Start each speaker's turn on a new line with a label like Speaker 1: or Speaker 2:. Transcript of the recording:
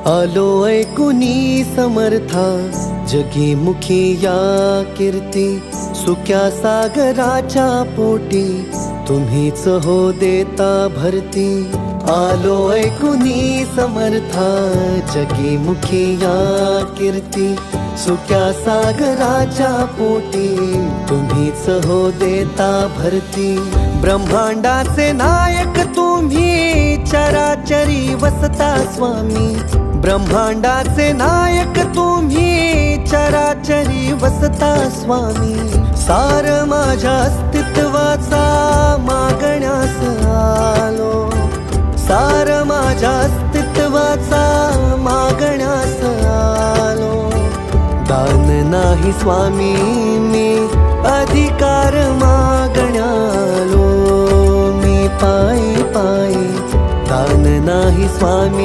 Speaker 1: आलो ऐकुनी समर्था जगी मुखी या कीर्ती, सुक्या सागराच्या पोटी तुम्हीच हो देता भरती। आलो ऐकुनी समर्था जगी मुखी या कीर्ती, सुक्या सागराच्या पोटी तुम्हीच हो देता भरती। ब्रह्मांडाचे नायक तुम्ही चराचरी वसता स्वामी, ब्रह्मांडाचे नायक तुम्ही चराचरी वसता स्वामी। सार माझ्या अस्तित्वाचा मागण्यास आलो, सार माझ्या अस्तित्वाचा मागण्यास आलो। दान नाही स्वामी मी अधिकार मागण्यालो, मी पायी पायी दान नाही स्वामी।